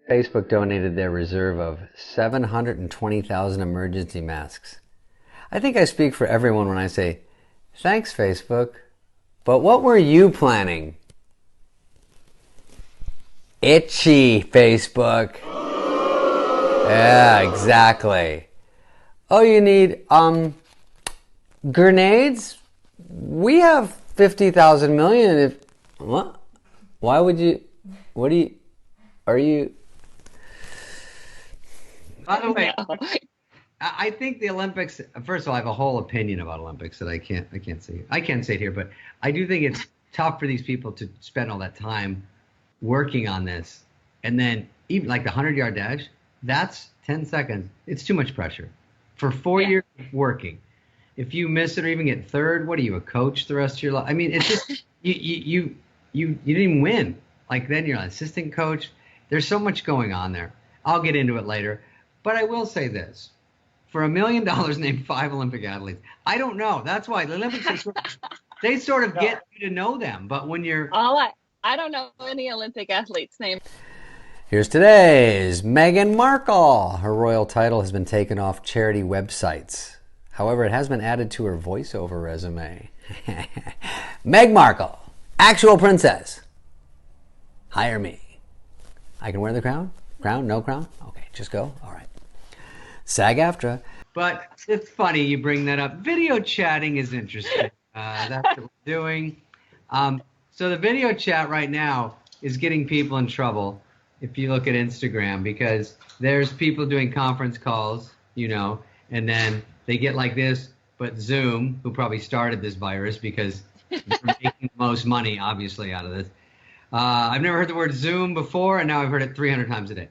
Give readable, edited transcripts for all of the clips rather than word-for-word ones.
Facebook donated their reserve of 720,000 emergency masks. I think I speak for everyone when I say, thanks, Facebook. But what were you planning? Itchy, Facebook. Yeah, exactly. Oh, you need, grenades? We have 50,000 million if... What? Why would you... What do you... Are you... By the way, I think the Olympics. First of all, I have a whole opinion about Olympics that I can't say. I can't say it here, but I do think it's tough for these people to spend all that time working on this, and then even like the 100-yard dash. That's 10 seconds. It's too much pressure for 4 years of working. If you miss it or even get third, what are you, a coach the rest of your life? I mean, it's just you didn't even win. Like then you're an assistant coach. There's so much going on there. I'll get into it later, but I will say this. For $1 million, name 5 Olympic athletes. I don't know. That's why the Olympics they sort of get you to know them. But when you're I don't know any Olympic athletes' names. Here's today's Meghan Markle. Her royal title has been taken off charity websites. However, it has been added to her voiceover resume. Meg Markle, actual princess. Hire me. I can wear the crown? Crown? No crown? Okay, just go. All right. SAG-AFTRA. But it's funny you bring that up. Video chatting is interesting. That's what we're doing. So the video chat right now is getting people in trouble if you look at Instagram, because there's people doing conference calls, and then they get like this, but Zoom, who probably started this virus because they're making the most money, obviously, out of this. I've never heard the word Zoom before, and now I've heard it 300 times a day.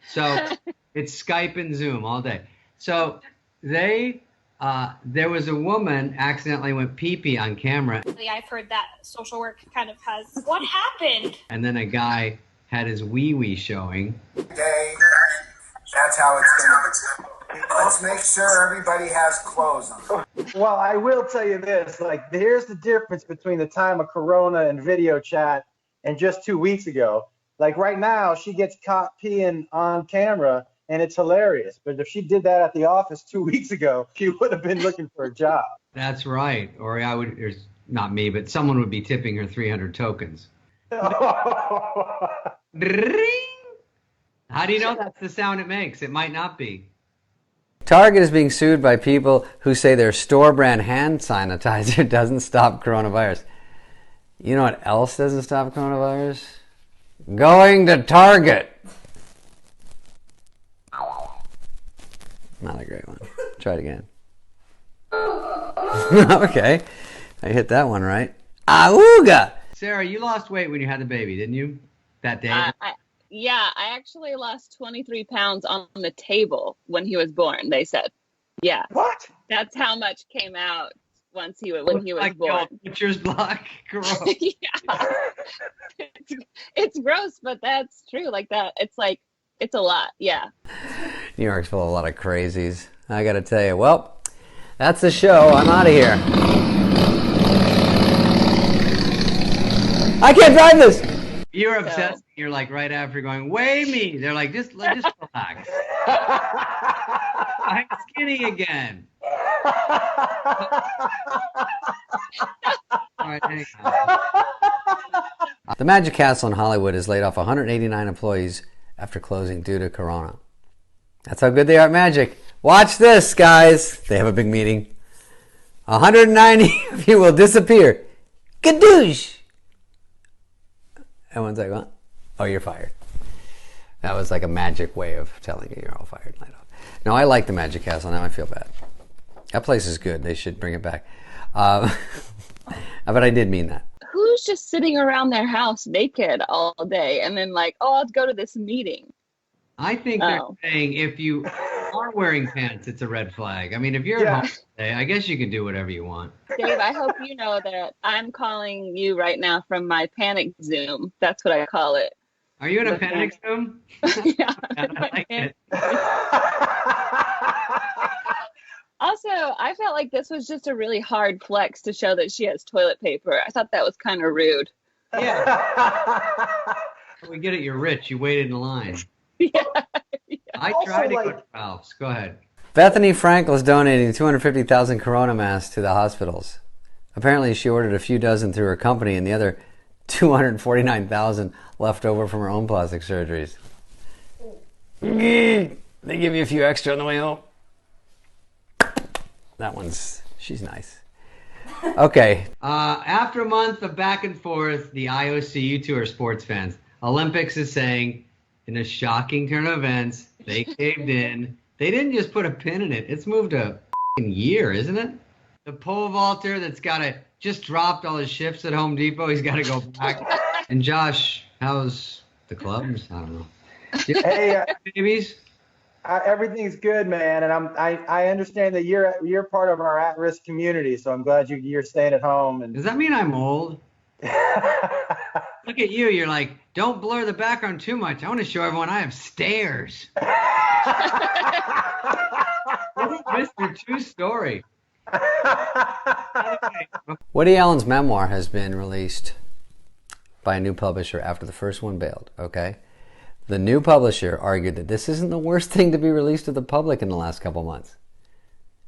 So it's Skype and Zoom all day. So there was a woman accidentally went pee-pee on camera. I've heard that social work kind of has, what happened? And then a guy had his wee-wee showing. Day, that's how it's going to be. Let's make sure everybody has clothes on. Well, I will tell you this. Like, here's the difference between the time of Corona and video chat and just 2 weeks ago. Like right now, she gets caught peeing on camera, and it's hilarious. But if she did that at the office 2 weeks ago, she would have been looking for a job. That's right. Or there's not me, but someone would be tipping her 300 tokens. Ring! How do you know that's the sound it makes? It might not be. Target is being sued by people who say their store brand hand sanitizer doesn't stop coronavirus. You know what else doesn't stop coronavirus? Going to Target. Not a great one. Try it again. Okay. I hit that one right. Auga! Sarah, you lost weight when you had the baby, didn't you? That day? I actually lost 23 pounds on the table when he was born, they said. Yeah. What? That's how much came out when he was born. Butcher's block. Yeah. It's gross, but that's true. Like that. It's a lot. Yeah. New York's full of a lot of crazies. I got to tell you. Well, that's the show. I'm out of here. I can't drive this. You're obsessed. You're like right after going, weigh me. They're like, just relax. I'm skinny again. All right, hang on. The Magic Castle in Hollywood has laid off 189 employees after closing due to Corona. That's how good they are at magic. Watch this, guys. They have a big meeting. 190 of you will disappear. Kadoosh! Everyone's like, what? Oh, you're fired. That was like a magic way of telling you you're all fired. No, I like the Magic Castle. Now I feel bad. That place is good. They should bring it back. But I did mean that. Who's just sitting around their house naked all day and then like, oh, I'll go to this meeting? I think they're saying if you are wearing pants, it's a red flag. I mean, if you're at home today, I guess you can do whatever you want. Dave, I hope you know that I'm calling you right now from my panic Zoom. That's what I call it. Are you in a panic Zoom? Yeah. I like it. Also, I felt like this was just a really hard flex to show that she has toilet paper. I thought that was kind of rude. Yeah. We get it. You're rich. You waited in line. Yeah. I Also, tried to go like- to Ralph's. Go ahead. Bethany Frankel is donating 250,000 Corona masks to the hospitals. Apparently, she ordered a few dozen through her company, and the other 249,000 left over from her own plastic surgeries. They give you a few extra on the way home. She's nice. Okay. After a month of back and forth, the IOC, you two are sports fans. Olympics is saying, in a shocking turn of events, they caved in. They didn't just put a pin in it. It's moved a year, isn't it? The pole vaulter that's just dropped all his shifts at Home Depot. He's got to go back. And Josh, how's the clubs? I don't know. Hey, Babies? everything's good, man, and I understand that you're part of our at-risk community, so I'm glad you're staying at home. And Does that mean I'm old? Look at you. You're like, don't blur the background too much. I want to show everyone I have stairs. Mr. True Story. Woody Allen's memoir has been released by a new publisher after the first one bailed, okay? The new publisher argued that this isn't the worst thing to be released to the public in the last couple months.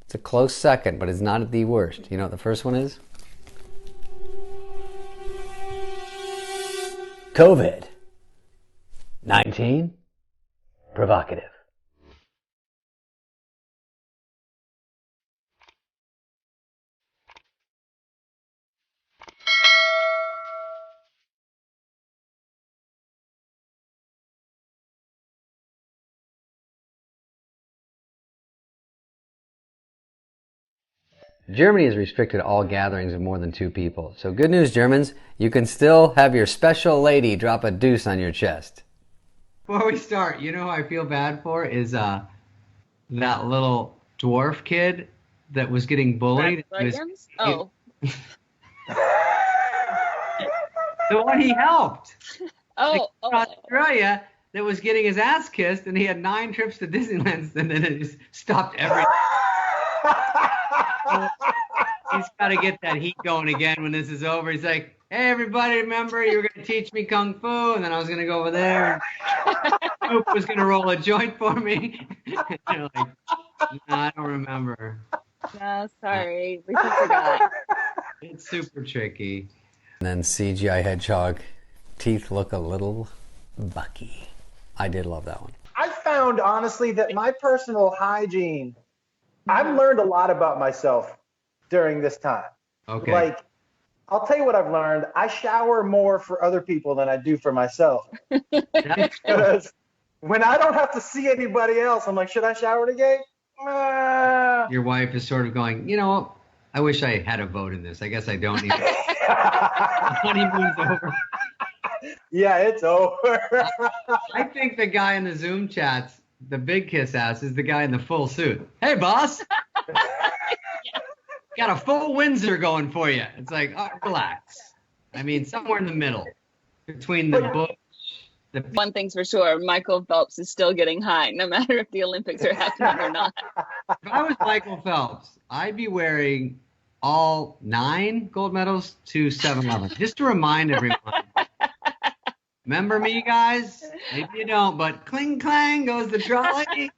It's a close second, but it's not the worst. You know what the first one is? COVID-19 provocative. Germany has restricted all gatherings of more than 2 people. So good news, Germans, you can still have your special lady drop a deuce on your chest. Before we start, you know who I feel bad for is that little dwarf kid that was getting bullied. Leggings? Oh. The one he helped. Oh. In Australia that was getting his ass kissed, and he had 9 trips to Disneyland, and then it just stopped everything. He's got to get that heat going again when this is over. He's like, hey, everybody, remember you were going to teach me Kung Fu, and then I was going to go over there, and Snoop was going to roll a joint for me. And you're like, no, I don't remember. No, sorry. We forgot. It's super tricky. And then CGI Hedgehog. Teeth look a little bucky. I did love that one. I found, honestly, that my personal hygiene, I've learned a lot about myself during this time. Okay. Like, I'll tell you what I've learned. I shower more for other people than I do for myself. Because when I don't have to see anybody else, I'm like, should I shower today? Your wife is sort of going, you know, I wish I had a vote in this. I guess I don't need it. Honeymoon's over. Yeah, it's over. I think the guy in the Zoom chats, the big kiss ass, is the guy in the full suit. Hey, boss. Got a full Windsor going for you. It's like, oh, relax. I mean, somewhere in the middle between the bush. One thing's for sure, Michael Phelps is still getting high, no matter if the Olympics are happening or not. If I was Michael Phelps, I'd be wearing all 9 gold medals to 7-Eleven, just to remind everyone. Remember me, guys? Maybe you don't, but cling clang goes the trolley.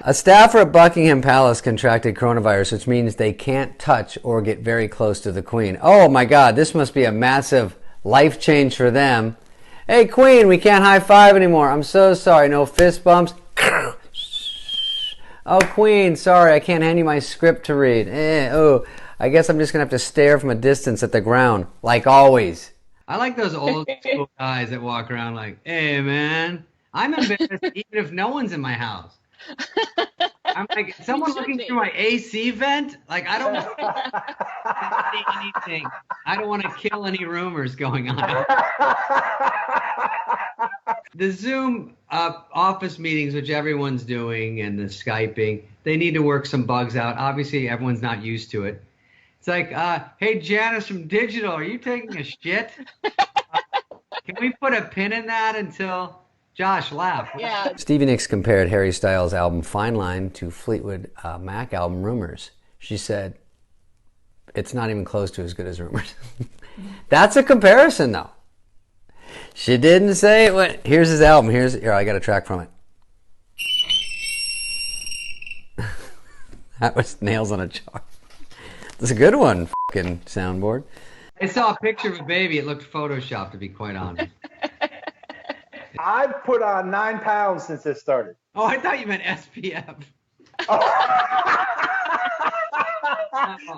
A staffer at Buckingham Palace contracted coronavirus, which means they can't touch or get very close to the Queen. Oh my God, this must be a massive life change for them. Hey Queen, we can't high five anymore. I'm so sorry, no fist bumps. Oh Queen, sorry, I can't hand you my script to read. I guess I'm just gonna have to stare from a distance at the ground, like always. I like those old school guys that walk around like, hey man, I'm embarrassed even if no one's in my house. I'm like, is someone looking through my AC vent? Like, I don't want to see anything. I don't want to kill any rumors going on. The Zoom office meetings, which everyone's doing, and the Skyping, they need to work some bugs out. Obviously, everyone's not used to it. It's like, hey, Janice from Digital, are you taking a shit? Can we put a pin in that until... Josh, laugh. Yeah. Stevie Nicks compared Harry Styles' album Fine Line to Fleetwood Mac album Rumors. She said, it's not even close to as good as Rumors. That's a comparison, though. She didn't say it. Here's his album. Here, I got a track from it. That was nails on a chalk. That's a good one, fucking soundboard. I saw a picture of a baby. It looked photoshopped, to be quite honest. I've put on 9 pounds since this started. Oh, I thought you meant SPF.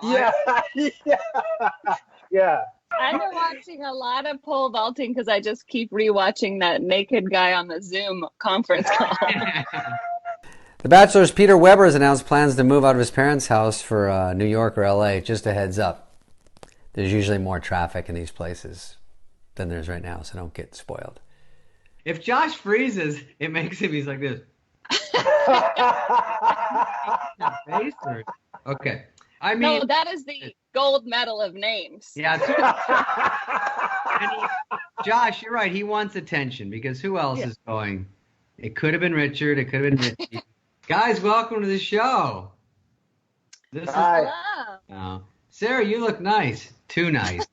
Yeah, yeah. I've been watching a lot of pole vaulting because I just keep rewatching that naked guy on the Zoom conference call. The Bachelor's Peter Weber has announced plans to move out of his parents' house for New York or LA. Just a heads up. There's usually more traffic in these places than there's right now, so don't get spoiled. If Josh freezes, it makes him, he's like this. Okay. I mean, No, that is the gold medal of names. yeah. Josh, you're right. He wants attention because who else is going? It could have been Richard. It could have been Richie. Guys, welcome to the show. This Hi. is Sarah, you look nice. Too nice.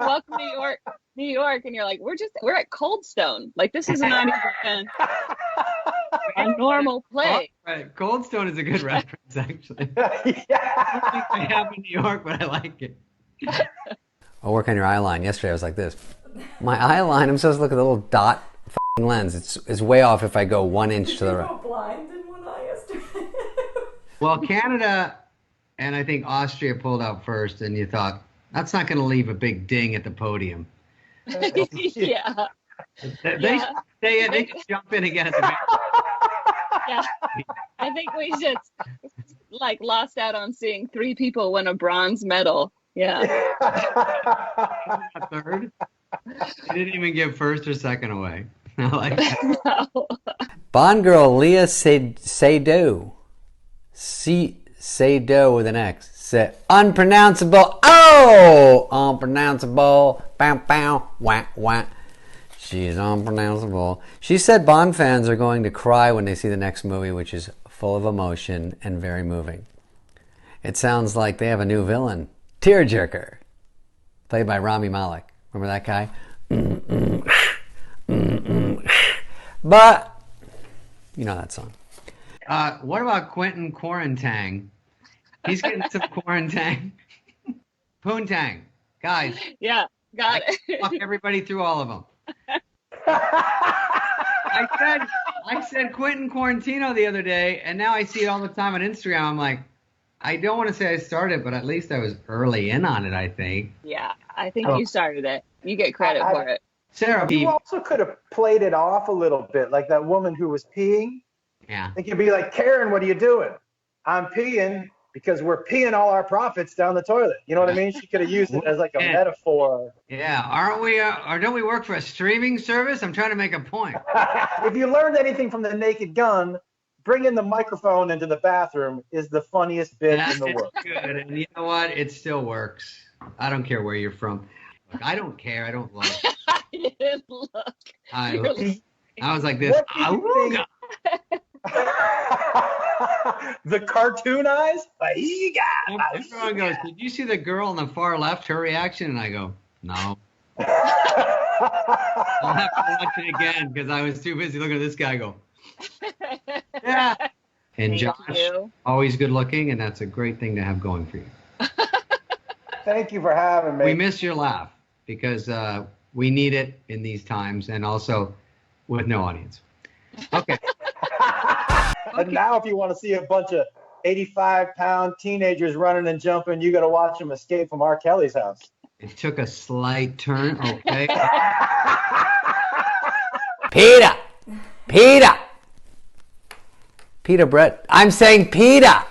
Welcome to New York, and you're like, we're at Cold Stone. Like, this is not even a normal play. Right. Cold Stone is a good reference, actually. I don't think I have in New York, but I like it. I'll work on your eye line. Yesterday I was like this. My eye line, I'm supposed to look at the little dot lens. It's way off if I go 1 inch to the right. You were blind in one eye yesterday. Well, Canada and I think Austria pulled out first, and you thought, that's not going to leave a big ding at the podium. Yeah. They should jump in again at the back. Yeah. I think we just lost out on seeing 3 people win a bronze medal. Yeah. Third. They didn't even give first or second away. I like that. No. Bond girl Leah Seydoux. Seydoux with an X. Unpronounceable. Oh! Unpronounceable. Bow, bow, wah, wah. She's unpronounceable. She said Bond fans are going to cry when they see the next movie, which is full of emotion and very moving. It sounds like they have a new villain. Tearjerker. Played by Rami Malek. Remember that guy? But, you know that song. What about Quentin Quarantang? He's getting some quarantang. Poontang. Guys. Yeah, got it. Walk everybody through all of them. I said Quentin Quarantino the other day, and now I see it all the time on Instagram. I'm like, I don't want to say I started, but at least I was early in on it, I think. Yeah, I think you started it. You get credit for it. Sarah, You also could have played it off a little bit, like that woman who was peeing. yeah. It could be like, Karen, what are you doing? I'm peeing because we're peeing all our profits down the toilet. You know what I mean? She could have used it as like a metaphor. Yeah, aren't we, or don't we work for a streaming service? I'm trying to make a point. If you learned anything from The Naked Gun, bringing the microphone into the bathroom is the funniest bit in the world. Good, and you know what? It still works. I don't care where you're from. Look, I don't care. I don't like. I didn't look. I was like this. What do you think? The cartoon eyes? Everyone goes, did you see the girl on the far left, her reaction? And I go, no. I'll have to watch it again because I was too busy looking at this guy go, yeah. And Thank Josh, you. always good looking, and that's a great thing to have going for you. Thank you for having me. We miss your laugh because we need it in these times and also with no audience. Okay. And now if you want to see a bunch of 85-pound teenagers running and jumping, you got to watch them escape from R. Kelly's house. It took a slight turn, okay? Peter Brett. I'm saying Peter.